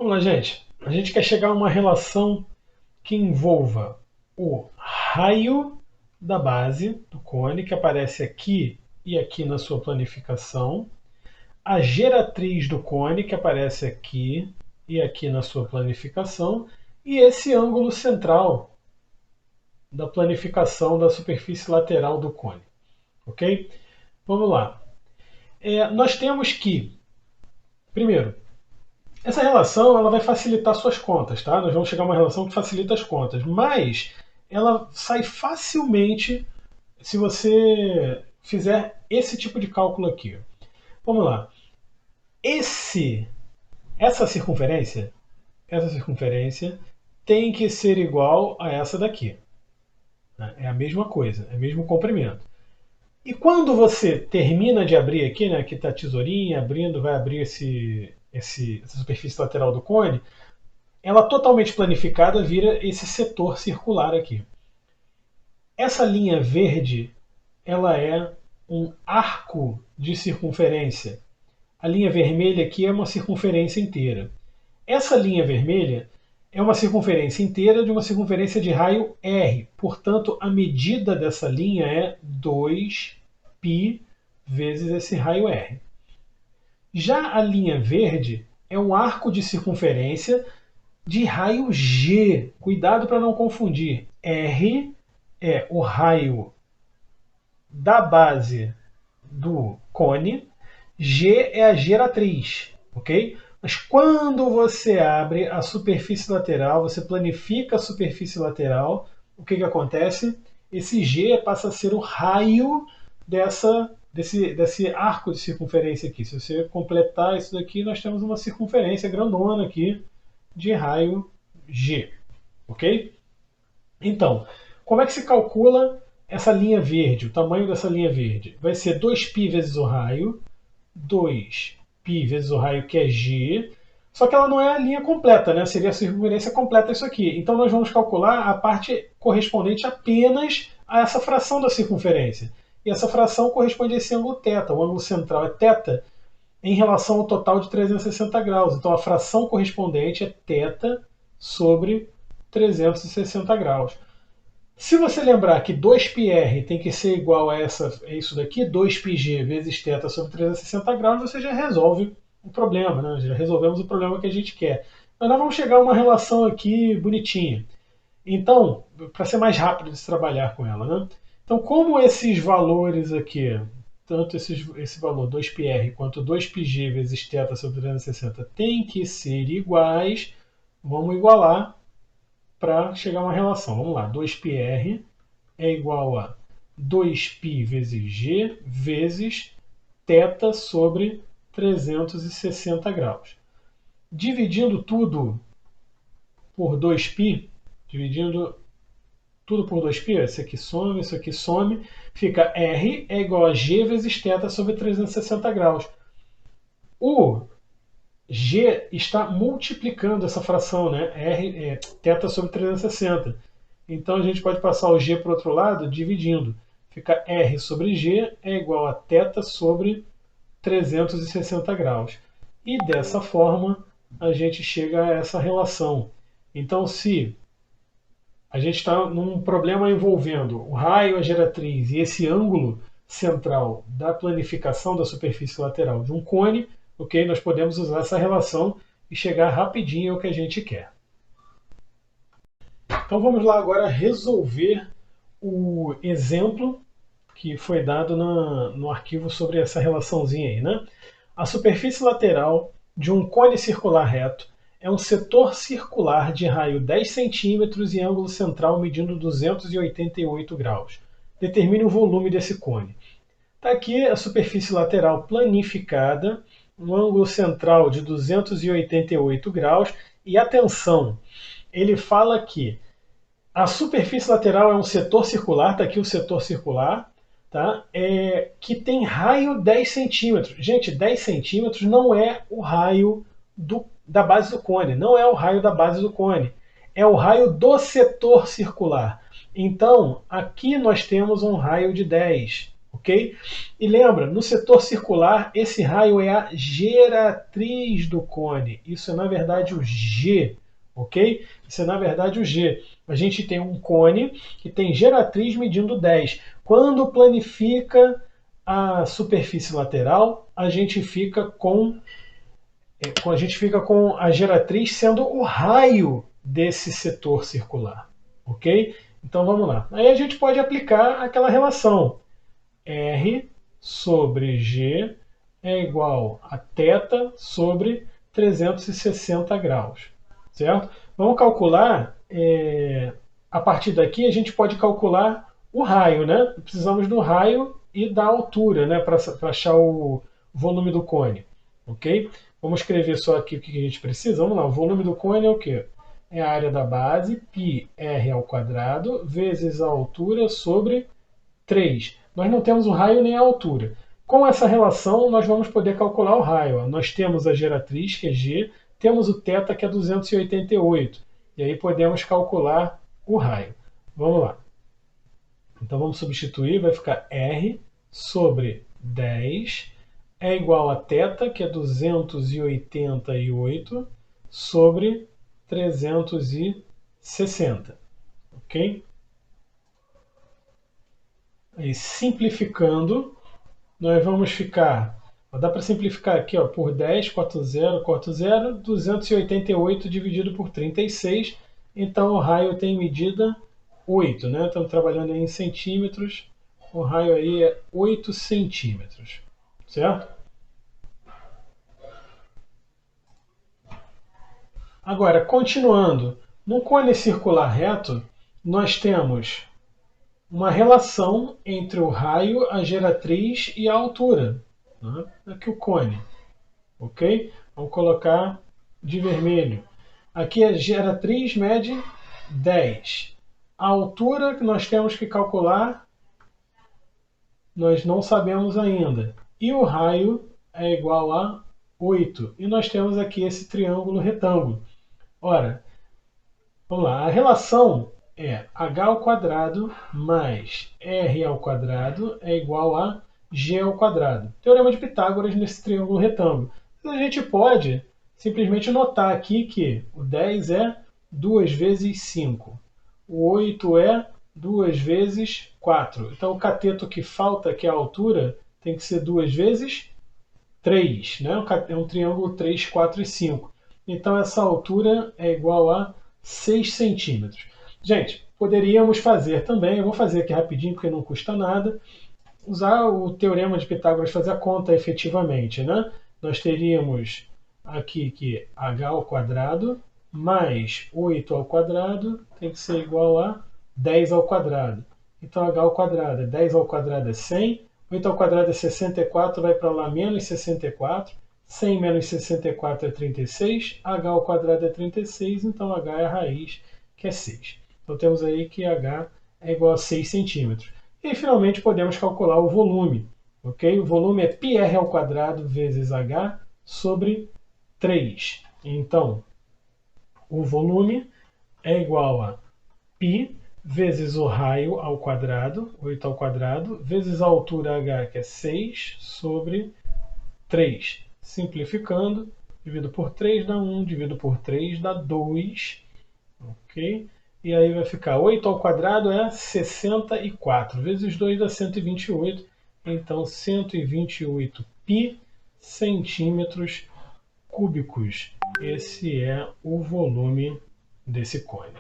Vamos lá, gente. A gente quer chegar a uma relação que envolva o raio da base do cone, que aparece aqui e aqui na sua planificação, a geratriz do cone, que aparece aqui e aqui na sua planificação, e esse ângulo central da planificação da superfície lateral do cone. Ok? Vamos lá. Nós temos que, primeiro, essa relação ela vai facilitar suas contas, tá? Nós vamos chegar a uma relação que facilita as contas, mas ela sai facilmente se você fizer esse tipo de cálculo aqui. Vamos lá. Esse, essa circunferência tem que ser igual a essa daqui. É a mesma coisa, é o mesmo comprimento. E quando você termina de abrir aqui, né, aqui está a tesourinha abrindo, vai abrir essa superfície lateral do cone, ela totalmente planificada vira esse setor circular aqui. Essa linha verde, ela é um arco de circunferência. A linha vermelha aqui é uma circunferência inteira. Essa linha vermelha é uma circunferência inteira de uma circunferência de raio R. Portanto, a medida dessa linha é 2π vezes esse raio R. Já a linha verde é um arco de circunferência de raio G. Cuidado para não confundir. R é o raio da base do cone, G é a geratriz, ok? Mas quando você abre a superfície lateral, você planifica a superfície lateral, o que acontece? Esse G passa a ser o raio desse arco de circunferência aqui. Se você completar isso daqui, nós temos uma circunferência grandona aqui de raio G, ok? Então, como é que se calcula essa linha verde, o tamanho dessa linha verde? Vai ser 2π vezes o raio, 2π vezes o raio que é G, só que ela não é a linha completa, né? Seria a circunferência completa isso aqui. Então nós vamos calcular a parte correspondente apenas a essa fração da circunferência. E essa fração corresponde a esse ângulo θ. O ângulo central é θ em relação ao total de 360 graus. Então a fração correspondente é θ sobre 360 graus. Se você lembrar que 2πr tem que ser igual a isso daqui, 2πg vezes θ sobre 360 graus, você já resolve o problema, né? Já resolvemos o problema que a gente quer. Mas nós vamos chegar a uma relação aqui bonitinha. Então, para ser mais rápido de se trabalhar com ela, né? Então, como esses valores aqui, tanto esse valor 2πr quanto 2πg vezes θ sobre 360 tem que ser iguais, vamos igualar para chegar a uma relação. Vamos lá, 2πr é igual a 2π vezes g vezes θ sobre 360 graus. Dividindo tudo por 2π, isso aqui some, fica R é igual a G vezes θ sobre 360 graus. O G está multiplicando essa fração, né? R é θ sobre 360. Então a gente pode passar o G para o outro lado dividindo. Fica R sobre G é igual a θ sobre 360 graus. E dessa forma a gente chega a essa relação. Então, se a gente está num problema envolvendo o raio, a geratriz e esse ângulo central da planificação da superfície lateral de um cone, ok? Nós podemos usar essa relação e chegar rapidinho ao que a gente quer. Então vamos lá agora resolver o exemplo que foi dado no arquivo sobre essa relaçãozinha aí, né? A superfície lateral de um cone circular reto é um setor circular de raio 10 centímetros e ângulo central medindo 288 graus. Determine o volume desse cone. Está aqui a superfície lateral planificada, um ângulo central de 288 graus, e atenção, ele fala que a superfície lateral é um setor circular, está aqui o setor circular, tá? Que tem raio 10 centímetros. Gente, 10 centímetros não é o raio da base do cone, não é o raio da base do cone, é o raio do setor circular. Então, aqui nós temos um raio de 10, ok? E lembra, no setor circular, esse raio é a geratriz do cone. Isso é, na verdade, o G, ok? Isso é, na verdade, o G. A gente tem um cone que tem geratriz medindo 10. Quando planifica a superfície lateral, a gente fica com a geratriz sendo o raio desse setor circular, ok? Então vamos lá. Aí a gente pode aplicar aquela relação R sobre G é igual a θ sobre 360 graus, certo? Vamos calcular, a partir daqui a gente pode calcular o raio, né? Precisamos do raio e da altura, né, para achar o volume do cone, ok? Vamos escrever só aqui o que a gente precisa. Vamos lá, o volume do cone é o quê? É a área da base, πr ao quadrado, vezes a altura sobre 3. Nós não temos o raio nem a altura. Com essa relação, nós vamos poder calcular o raio. Nós temos a geratriz, que é G, temos o θ, que é 288. E aí podemos calcular o raio. Vamos lá. Então vamos substituir, vai ficar R sobre 10 é igual a θ, que é 288, sobre 360. Ok? Aí, simplificando, nós vamos ficar... Dá para simplificar aqui, ó, por 10, corta 0, 288 dividido por 36. Então o raio tem medida 8, né? Estamos trabalhando aí em centímetros. O raio aí é 8 centímetros, certo? Agora, continuando, no cone circular reto, nós temos uma relação entre o raio, a geratriz e a altura. Né? Aqui o cone, ok? Vamos colocar de vermelho. Aqui a geratriz mede 10. A altura que nós temos que calcular, nós não sabemos ainda. E o raio é igual a 8. E nós temos aqui esse triângulo retângulo. Ora, vamos lá, a relação é h ao quadrado mais r ao quadrado é igual a g ao quadrado. Teorema de Pitágoras nesse triângulo retângulo. A gente pode simplesmente notar aqui que o 10 é 2 vezes 5. O 8 é 2 vezes 4. Então o cateto que falta, que é a altura, tem que ser 2 vezes 3. Né? É um triângulo 3, 4 e 5. Então essa altura é igual a 6 centímetros. Gente, poderíamos fazer também, eu vou fazer aqui rapidinho porque não custa nada, usar o teorema de Pitágoras, fazer a conta efetivamente. Né? Nós teríamos aqui que h ao quadrado mais 8 ao quadrado tem que ser igual a 10 ao quadrado. Então h ao quadrado é 10 ao quadrado é 100, 8 ao quadrado é 64, vai para lá menos 64, 100 menos 64 é 36, h ao quadrado é 36, então h é a raiz, que é 6. Então temos aí que h é igual a 6 centímetros. E finalmente podemos calcular o volume. Okay? O volume é πr ao quadrado vezes h sobre 3. Então, o volume é igual a π vezes o raio ao quadrado, 8 ao quadrado, vezes a altura h, que é 6, sobre 3. Simplificando, divido por 3 dá 1, divido por 3 dá 2. Ok? E aí vai ficar 8 ao quadrado é 64, vezes 2 dá 128. Então 128 π centímetros cúbicos. Esse é o volume desse cone.